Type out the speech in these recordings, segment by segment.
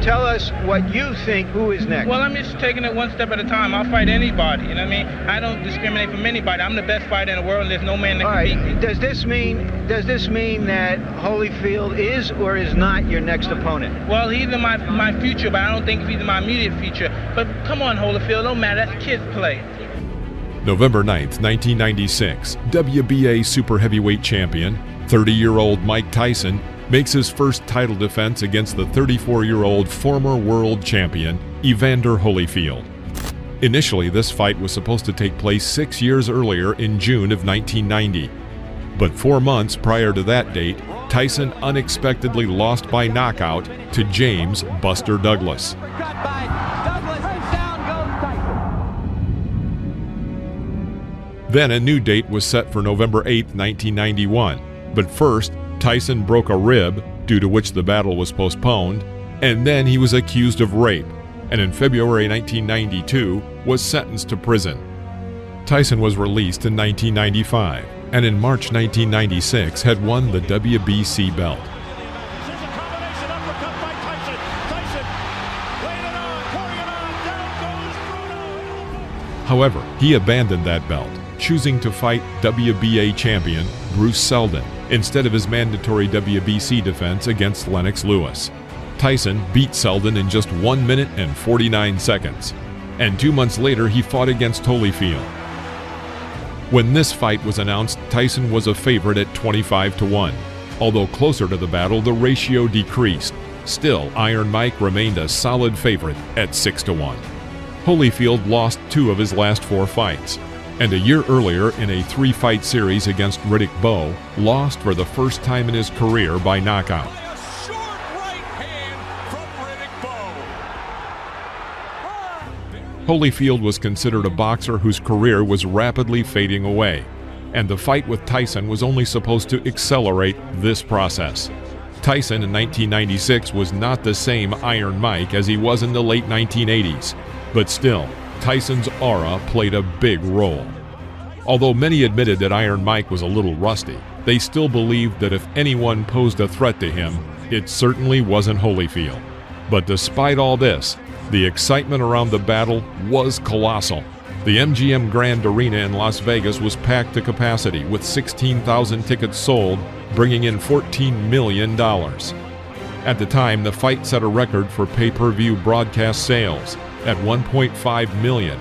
tell us what you think who is next. Well, I'm just taking it one step at a time. I'll fight anybody, you know what I mean? I don't discriminate from anybody. I'm the best fighter in the world, and there's no man that can beat me. Does this mean that Holyfield is or is not your next opponent? Well, he's in my future, but I don't think he's in my immediate future. But come on, Holyfield, don't matter. That's kids' play. November 9th, 1996, WBA Super Heavyweight Champion, 30-year-old Mike Tyson, makes his first title defense against the 34-year-old former world champion, Evander Holyfield. Initially, this fight was supposed to take place 6 years earlier in June of 1990. But 4 months prior to that date, Tyson unexpectedly lost by knockout to James "Buster" Douglas. Then a new date was set for November 8, 1991. But first, Tyson broke a rib, due to which the battle was postponed, and then he was accused of rape, and in February 1992 was sentenced to prison. Tyson was released in 1995, and in March 1996 had won the WBC belt. However, he abandoned that belt, choosing to fight WBA champion Bruce Seldon instead of his mandatory WBC defense against Lennox Lewis. Tyson beat Seldon in just 1 minute and 49 seconds, and 2 months later he fought against Holyfield. When this fight was announced, Tyson was a favorite at 25-1. Although closer to the battle, the ratio decreased. Still, Iron Mike remained a solid favorite at 6-1. Holyfield lost 2 of his last 4 fights, and a year earlier in a 3-fight series against Riddick Bowe, lost for the first time in his career by knockout. A short right hand from Riddick Bowe. Holyfield was considered a boxer whose career was rapidly fading away, and the fight with Tyson was only supposed to accelerate this process. Tyson in 1996 was not the same Iron Mike as he was in the late 1980s, but still, Tyson's aura played a big role. Although many admitted that Iron Mike was a little rusty, they still believed that if anyone posed a threat to him, it certainly wasn't Holyfield. But despite all this, the excitement around the battle was colossal. The MGM Grand Arena in Las Vegas was packed to capacity with 16,000 tickets sold, bringing in $14 million. At the time, the fight set a record for pay-per-view broadcast sales at 1.5 million,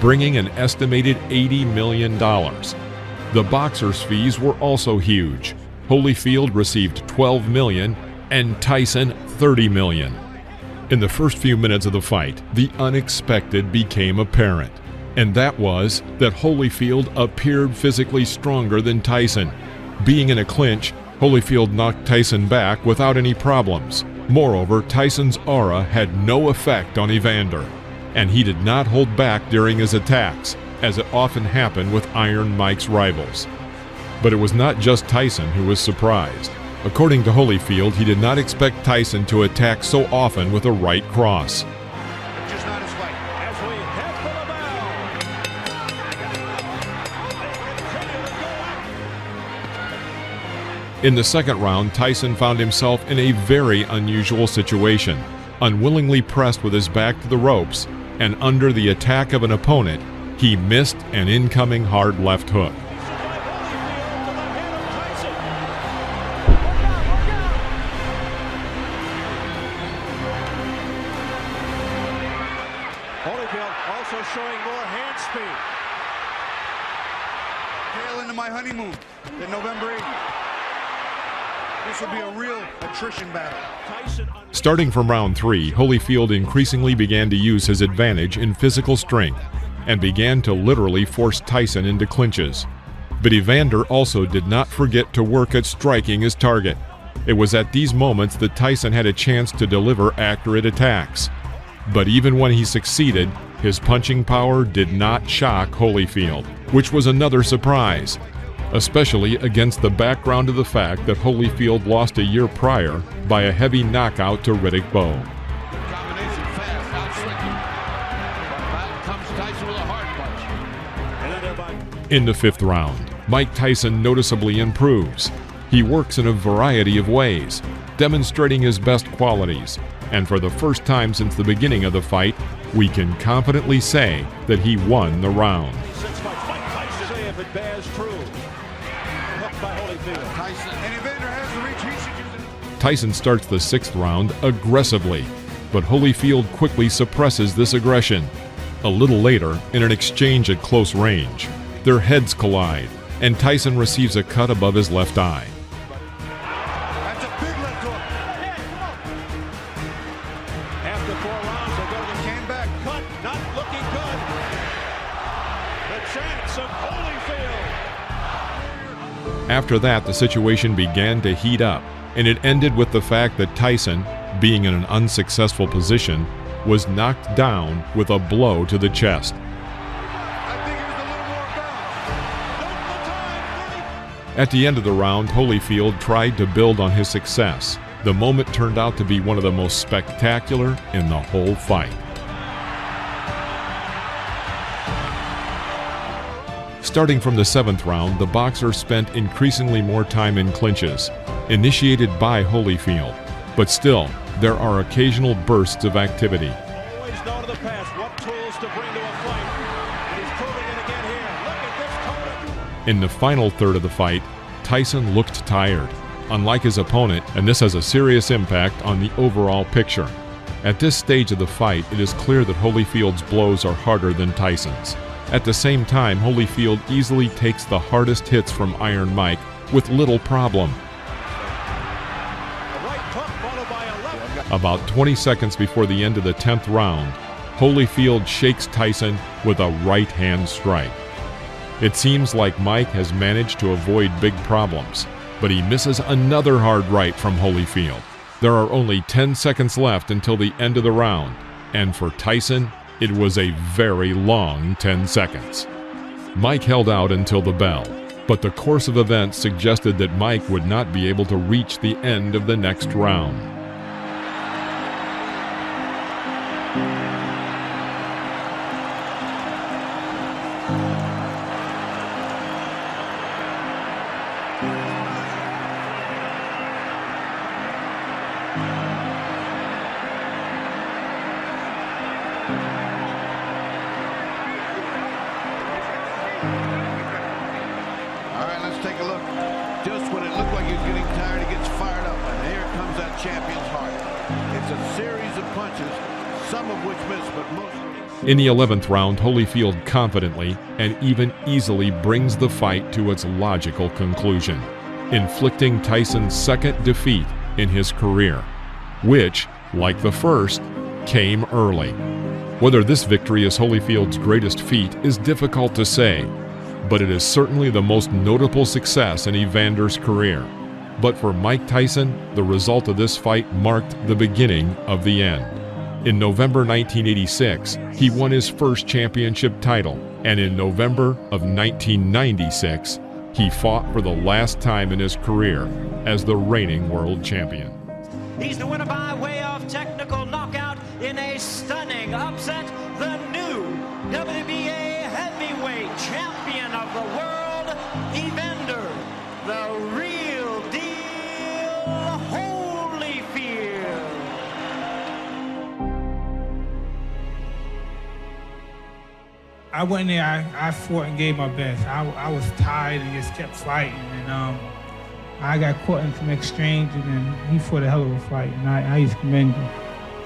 bringing an estimated $80 million. The boxers' fees were also huge. Holyfield received $12 million and Tyson $30 million. In the first few minutes of the fight, the unexpected became apparent, and that was that Holyfield appeared physically stronger than Tyson. Being in a clinch, Holyfield knocked Tyson back without any problems. Moreover, Tyson's aura had no effect on Evander, and he did not hold back during his attacks, as it often happened with Iron Mike's rivals. But it was not just Tyson who was surprised. According to Holyfield, he did not expect Tyson to attack so often with a right cross. In the second round, Tyson found himself in a very unusual situation. Unwillingly pressed with his back to the ropes and under the attack of an opponent, he missed an incoming hard left hook. Holyfield also showing more hand speed. Tail into my honeymoon in November 8th. This will be a real attrition battle. Starting from round 3, Holyfield increasingly began to use his advantage in physical strength and began to literally force Tyson into clinches. But Evander also did not forget to work at striking his target. It was at these moments that Tyson had a chance to deliver accurate attacks. But even when he succeeded, his punching power did not shock Holyfield, which was another surprise, especially against the background of the fact that Holyfield lost a year prior by a heavy knockout to Riddick Bowe. Combination fast, out swinging. Comes Tyson with a hard punch. In the 5th round, Mike Tyson noticeably improves. He works in a variety of ways. demonstrating his best qualities, and for the first time since the beginning of the fight, we can confidently say that he won the round. If it bears true. Hooked by Holyfield. Tyson. And Evander has the reach. He should use it. Tyson starts the 6th round aggressively, but Holyfield quickly suppresses this aggression. A little later, in an exchange at close range, their heads collide, and Tyson receives a cut above his left eye. That's a big left hook. After 4 rounds, they'll go to the Came back. cut. Not looking good. The chance of Holyfield. After that, the situation began to heat up, and it ended with the fact that Tyson, being in an unsuccessful position, was knocked down with a blow to the chest. I think he was a little more balanced. At the end of the round, Holyfield tried to build on his success. The moment turned out to be one of the most spectacular in the whole fight. Starting from the 7th round, the boxers spent increasingly more time in clinches, initiated by Holyfield. But still, there are occasional bursts of activity. Always know to the past what tools to bring to a fight. And he's proving it again here. Look at this corner. In the final third of the fight, Tyson looked tired, unlike his opponent, and this has a serious impact on the overall picture. At this stage of the fight, it is clear that Holyfield's blows are harder than Tyson's. At the same time, Holyfield easily takes the hardest hits from Iron Mike with little problem. A right hook followed by a left. About 20 seconds before the end of the 10th round, Holyfield shakes Tyson with a right-hand strike. It seems like Mike has managed to avoid big problems, but he misses another hard right from Holyfield. There are only 10 seconds left until the end of the round, and for Tyson, it was a very long 10 seconds. Mike held out until the bell, but the course of events suggested that Mike would not be able to reach the end of the next round. All right, let's take a look. Just when it looked like he was getting tired, he gets fired up. And here comes that champion's heart. It's a series of punches, some of which miss, but most. In the 11th round, Holyfield confidently and even easily brings the fight to its logical conclusion, inflicting Tyson's second defeat in his career, which, like the first, came early. Whether this victory is Holyfield's greatest feat is difficult to say, but it is certainly the most notable success in Evander's career. But for Mike Tyson, the result of this fight marked the beginning of the end. In November 1986, he won his first championship title, and in November of 1996, he fought for the last time in his career as the reigning world champion. He's the winner by way of technical knockout in a stunning upset. The new WBA heavyweight champion of the world, Evander, the real deal, Holyfield. I went in there, I fought and gave my best. I was tired and just kept fighting. And I got caught in some exchange, and then he fought a hell of a fight. And I just commend you.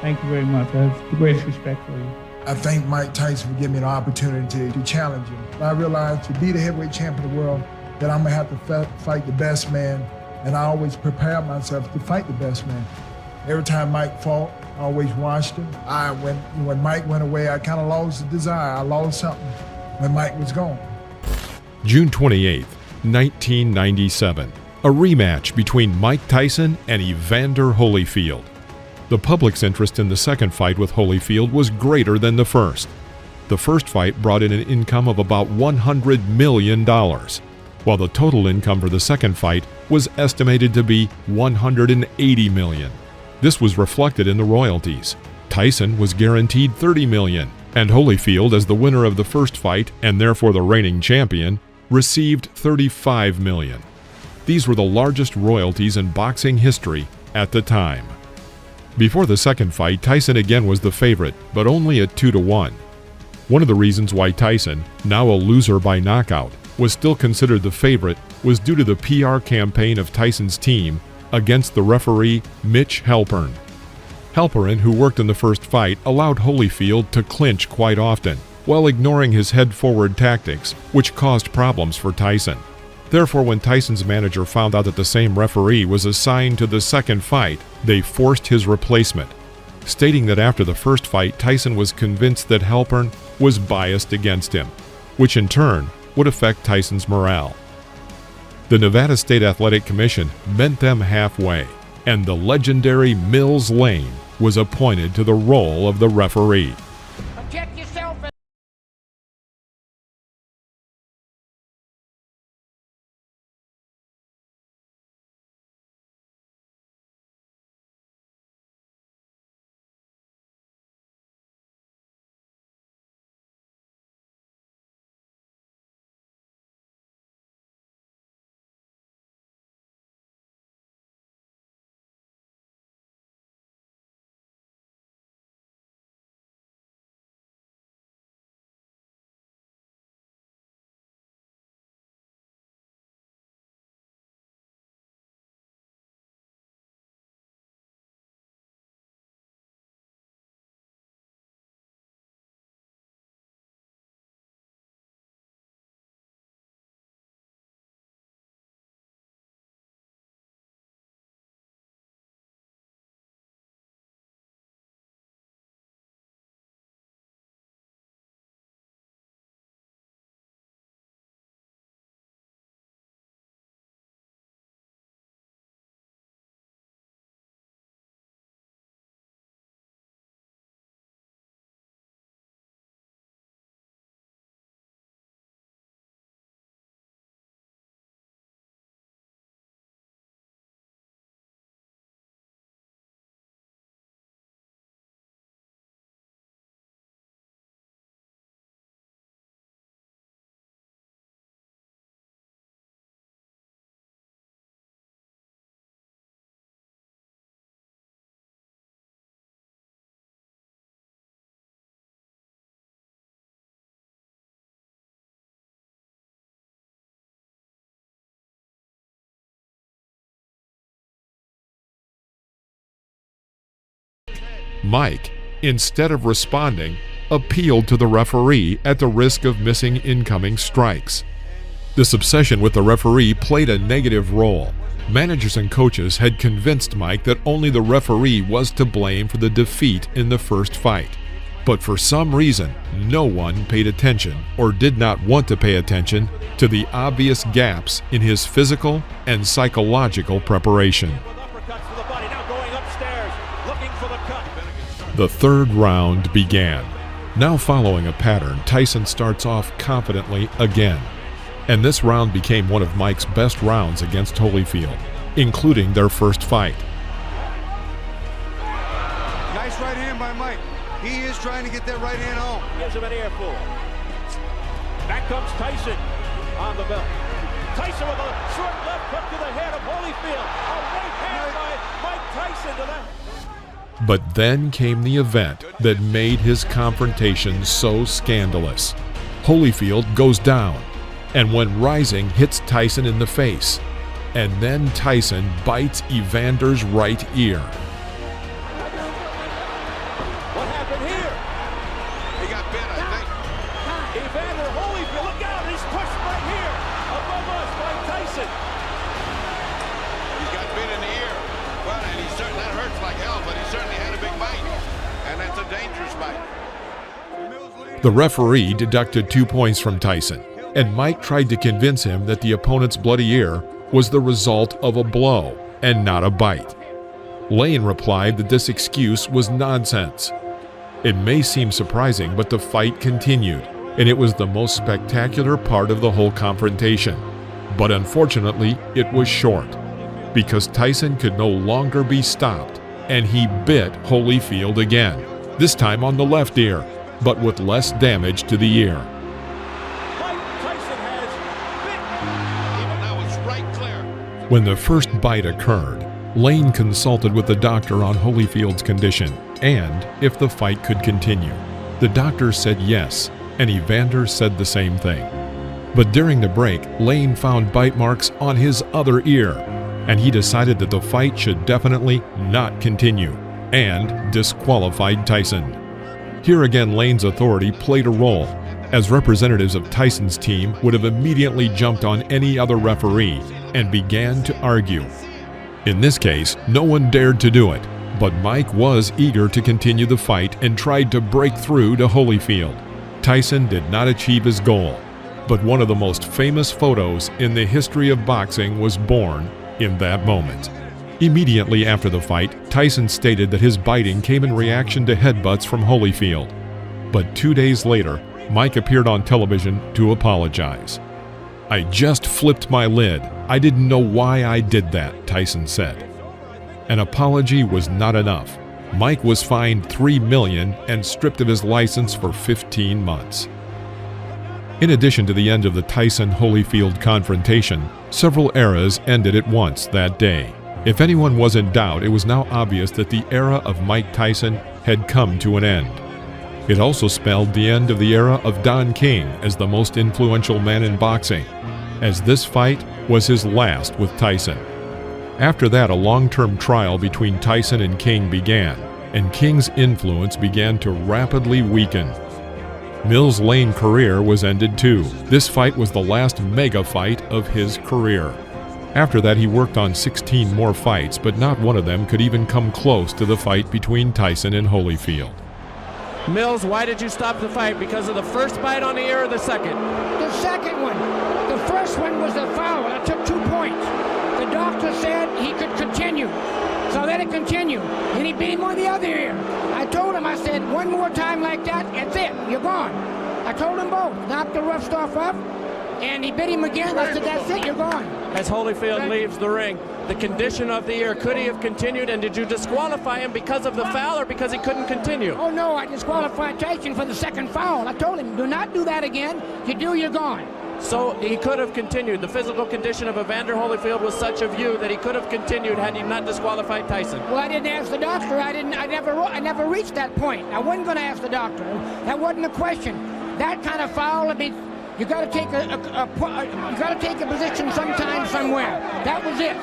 Thank you very much. I have the greatest respect for you. I thank Mike Tyson for giving me the opportunity to challenge him. I realized to be the heavyweight champion of the world, that I'm gonna have to fight the best man, and I always prepare myself to fight the best man. Every time Mike fought, I always watched him. When Mike went away, I kind of lost the desire. I lost something when Mike was gone. June 28, 1997, a rematch between Mike Tyson and Evander Holyfield. The public's interest in the second fight with Holyfield was greater than the first. The first fight brought in an income of about $100 million, while the total income for the second fight was estimated to be $180 million. This was reflected in the royalties. Tyson was guaranteed $30 million, and Holyfield, as the winner of the first fight and therefore the reigning champion, received $35 million. These were the largest royalties in boxing history at the time. Before the second fight, Tyson again was the favorite, but only at 2-1. One of the reasons why Tyson, now a loser by knockout, was still considered the favorite was due to the PR campaign of Tyson's team against the referee Mitch Halperin. Halperin, who worked in the first fight, allowed Holyfield to clinch quite often, while ignoring his head-forward tactics, which caused problems for Tyson. Therefore, when Tyson's manager found out that the same referee was assigned to the second fight, they forced his replacement, stating that after the first fight, Tyson was convinced that Halperin was biased against him, which in turn would affect Tyson's morale. The Nevada State Athletic Commission met them halfway, and the legendary Mills Lane was appointed to the role of the referee. Check yourself. Mike, instead of responding, appealed to the referee at the risk of missing incoming strikes. This obsession with the referee played a negative role. Managers and coaches had convinced Mike that only the referee was to blame for the defeat in the first fight. But for some reason, no one paid attention or did not want to pay attention to the obvious gaps in his physical and psychological preparation. The third round began. Now following a pattern, Tyson starts off confidently again. And this round became one of Mike's best rounds against Holyfield, including their first fight. Nice right hand by Mike. He is trying to get that right hand home. Gives him an airful. Back comes Tyson on the belt. Tyson with a short left hook to the head of Holyfield. A right hand by Mike Tyson to that. But then came the event that made his confrontation so scandalous. Holyfield goes down, and when rising, hits Tyson in the face. And then Tyson bites Evander's right ear. What happened here? He got bit, I think. Evander Holyfield, look out! He's pushed right here above us by Tyson. He's got bit in the ear. Well, and he certainly, that hurts like hell, but he certainly had a big bite. And that's a dangerous bite. The referee deducted 2 points from Tyson, and Mike tried to convince him that the opponent's bloody ear was the result of a blow and not a bite. Lane replied that this excuse was nonsense. It may seem surprising, but the fight continued, and it was the most spectacular part of the whole confrontation. But unfortunately, it was short, because Tyson could no longer be stopped, and he bit Holyfield again, this time on the left ear, but with less damage to the ear. When the first bite occurred, Lane consulted with the doctor on Holyfield's condition and if the fight could continue. The doctor said yes, and Evander said the same thing. But during the break, Lane found bite marks on his other ear, and he decided that the fight should definitely not continue, and disqualified Tyson. Here again, Lane's authority played a role, as representatives of Tyson's team would have immediately jumped on any other referee and began to argue. In this case, no one dared to do it, but Mike was eager to continue the fight and tried to break through to Holyfield. Tyson did not achieve his goal, but one of the most famous photos in the history of boxing was born in that moment. Immediately after the fight, Tyson stated that his biting came in reaction to headbutts from Holyfield. But 2 days later, Mike appeared on television to apologize. "I just flipped my lid. I didn't know why I did that," Tyson said. An apology was not enough. Mike was fined $3 million and stripped of his license for 15 months. In addition to the end of the Tyson-Holyfield confrontation, several eras ended at once that day. If anyone was in doubt, it was now obvious that the era of Mike Tyson had come to an end. It also spelled the end of the era of Don King as the most influential man in boxing, as this fight was his last with Tyson. After that, a long-term trial between Tyson and King began, and King's influence began to rapidly weaken. Mills' Lane career was ended too. This fight was the last mega fight of his career. After that, he worked on 16 more fights, but not one of them could even come close to the fight between Tyson and Holyfield. Mills, why did you stop the fight? Because of the first bite on the ear or the second? The second one. The first one was a foul. I took 2 points. The doctor said he could continue. So let it continue. And he beat him on the other ear. I told him, I said, one more time like that, that's it. You're gone. I told them both. Knocked the rough stuff up. And he bit him again. I said, that's it. You're gone. As Holyfield leaves the ring, the condition of the ear, could he have continued? And did you disqualify him because of the foul or because he couldn't continue? Oh, no. I disqualified Tyson for the second foul. I told him, do not do that again. You do, you're gone. So he could have continued. The physical condition of Evander Holyfield was such a view that he could have continued had he not disqualified Tyson. Well, I didn't ask the doctor. I never reached that point. I wasn't going to ask the doctor. That wasn't a question. That kind of foul, I mean, you got to take a position sometime, somewhere. That was it.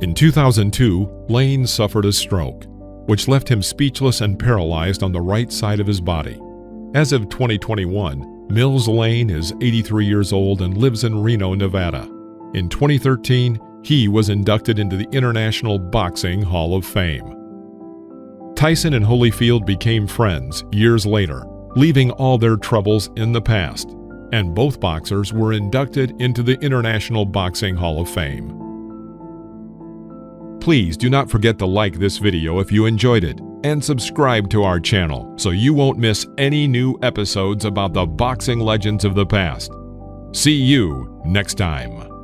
In 2002, Lane suffered a stroke, which left him speechless and paralyzed on the right side of his body. As of 2021, Mills Lane is 83 years old and lives in Reno, Nevada. In 2013, he was inducted into the International Boxing Hall of Fame. Tyson and Holyfield became friends years later, leaving all their troubles in the past, and both boxers were inducted into the International Boxing Hall of Fame. Please do not forget to like this video if you enjoyed it, and subscribe to our channel so you won't miss any new episodes about the boxing legends of the past. See you next time.